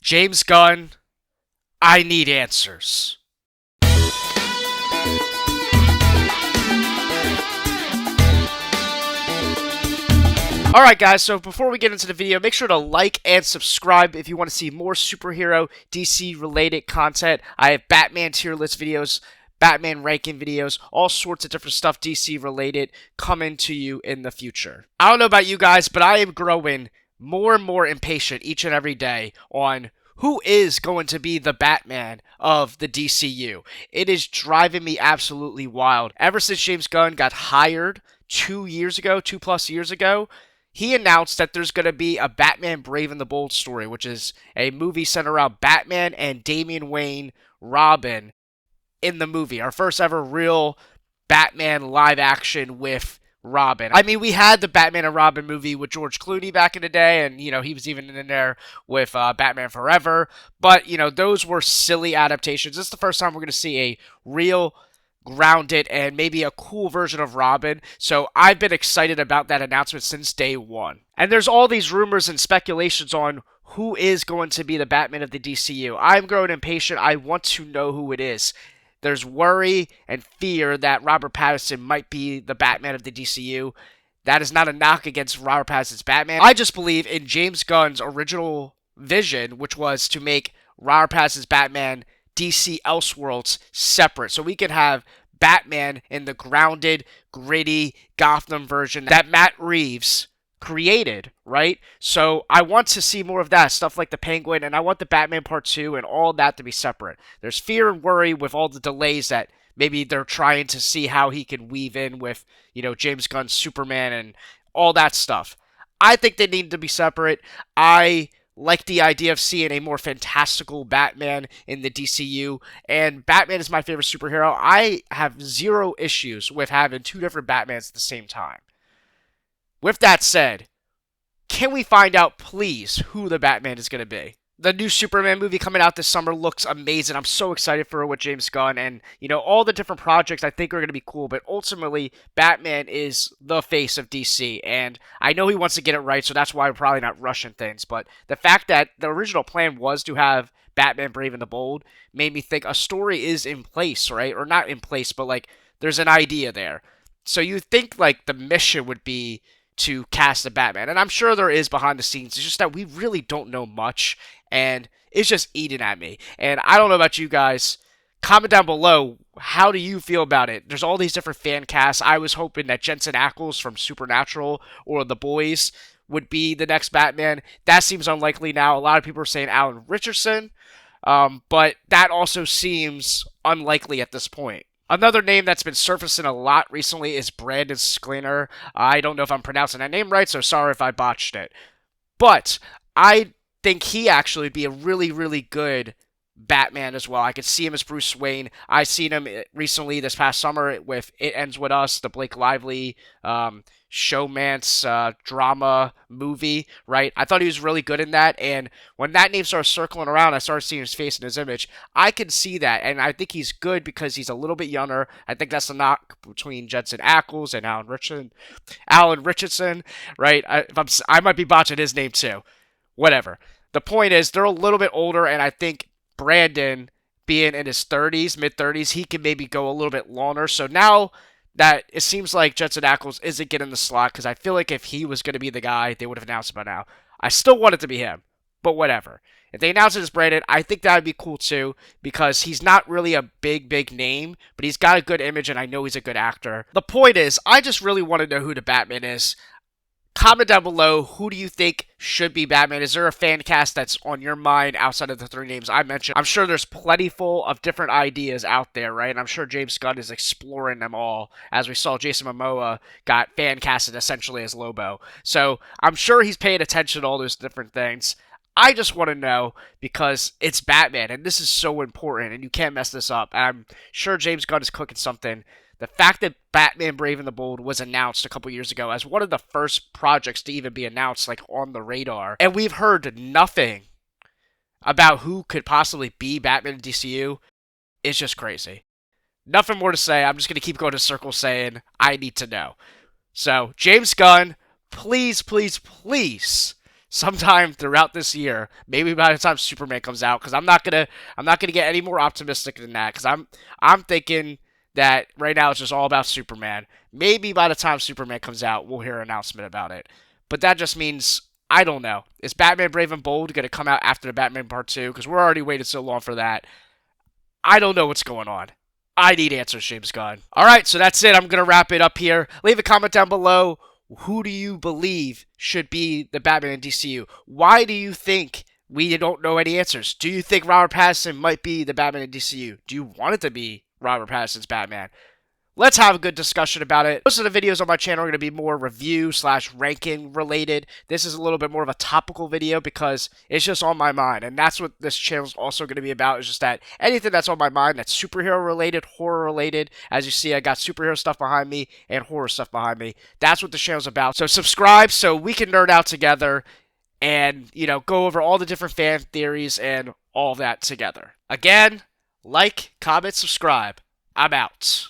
James Gunn, I need answers. Alright guys, so before we get into the video, make sure to like and subscribe if you want to see more superhero DC related content. I have Batman tier list videos, Batman ranking videos, all sorts of different stuff DC related coming to you in the future. I don't know about you guys, but I am growing more and more impatient each and every day on who is going to be the Batman of the DCU. It is driving me absolutely wild. Ever since James Gunn got hired 2 plus years ago, he announced that there's going to be a Batman Brave and the Bold story, which is a movie centered around Batman and Damian Wayne Robin in the movie. Our first ever real Batman live action with Robin. I mean, we had the Batman and Robin movie with George Clooney back in the day, and, you know, he was even in there with Batman Forever. But, you know, those were silly adaptations. This is the first time we're going to see a real grounded and maybe a cool version of Robin, so I've been excited about that announcement since day one. And there's all these rumors and speculations on who is going to be the Batman of the DCU. I'm growing impatient. I want to know who it is. There's worry and fear that Robert Pattinson might be the Batman of the DCU. That is not a knock against Robert Pattinson's Batman. I just believe in James Gunn's original vision, which was to make Robert Pattinson's Batman DC Elseworlds separate, so we could have Batman in the grounded, gritty Gotham version that Matt Reeves created, right? So I want to see more of that, stuff like the Penguin, and I want the Batman Part 2 and all that to be separate. There's fear and worry with all the delays that maybe they're trying to see how he can weave in with, you know, James Gunn's Superman and all that stuff. I think they need to be separate. I like the idea of seeing a more fantastical Batman in the DCU, and Batman is my favorite superhero. I have zero issues with having two different Batmans at the same time. With that said, can we find out, please, who the Batman is going to be? The new Superman movie coming out this summer looks amazing. I'm so excited for it with James Gunn, and, you know, all the different projects I think are going to be cool, but ultimately, Batman is the face of DC, and I know he wants to get it right, so that's why we're probably not rushing things, but the fact that the original plan was to have Batman Brave and the Bold made me think a story is in place, right? Or not in place, but, like, there's an idea there. So you think, like, the mission would be to cast a Batman, and I'm sure there is behind the scenes. It's just that we really don't know much, and it's just eating at me. And I don't know about you guys. Comment down below, how do you feel about it? There's all these different fan casts. I was hoping that Jensen Ackles from Supernatural or The Boys would be the next Batman. That seems unlikely now. A lot of people are saying Alan Richardson, but that also seems unlikely at this point. Another name that's been surfacing a lot recently is Brandon Sklenar. I don't know if I'm pronouncing that name right, so sorry if I botched it. But I think he actually would be a really, really good Batman as well. I could see him as Bruce Wayne. I seen him recently this past summer with It Ends With Us, the Blake Lively showmance drama movie, right? I thought he was really good in that, and when that name started circling around, I started seeing his face and his image. I can see that, and I think he's good because he's a little bit younger. I think that's the knock between Jensen Ackles and Alan Richardson, right? I might be botching his name too. Whatever. The point is, they're a little bit older, and I think Brandon, being in his 30s, mid-30s, he can maybe go a little bit longer. So now that it seems like Jensen Ackles isn't getting the slot, because I feel like if he was going to be the guy, they would have announced it by now. I still want it to be him, but whatever. If they announce it as Brandon, I think that would be cool too, because he's not really a big name, but he's got a good image, and I know he's a good actor. The point is, I just really want to know who the Batman is. Comment down below, who do you think should be Batman? Is there a fan cast that's on your mind outside of the three names I mentioned? I'm sure there's plentiful of different ideas out there, right? And I'm sure James Gunn is exploring them all, as we saw Jason Momoa got fan casted essentially as Lobo. So I'm sure he's paying attention to all those different things. I just want to know because it's Batman, and this is so important, and you can't mess this up. And I'm sure James Gunn is cooking something. The fact that Batman Brave and the Bold was announced a couple years ago as one of the first projects to even be announced, like, on the radar, and we've heard nothing about who could possibly be Batman in DCU, is just crazy. Nothing more to say. I'm just going to keep going in circles saying, I need to know. So, James Gunn, please sometime throughout this year, maybe by the time Superman comes out, because I'm not gonna get any more optimistic than that, because I'm thinking that right now it's just all about Superman. Maybe by the time Superman comes out, we'll hear an announcement about it. But that just means I don't know. Is Batman Brave and Bold going to come out after the Batman Part 2? Because we're already waited so long for that. I don't know what's going on. I need answers, James Gunn. Alright, so that's it. I'm going to wrap it up here. Leave a comment down below. Who do you believe should be the Batman in DCU? Why do you think we don't know any answers? Do you think Robert Pattinson might be the Batman in DCU? Do you want it to be Robert Pattinson's Batman? Let's have a good discussion about it. Most of the videos on my channel are going to be more review / ranking related. This is a little bit more of a topical video because it's just on my mind. And that's what this channel is also going to be about, is just that anything that's on my mind that's superhero related, horror related. As you see, I got superhero stuff behind me and horror stuff behind me. That's what the channel's about. So subscribe so we can nerd out together and, go over all the different fan theories and all that together. Again, like, comment, subscribe. I'm out.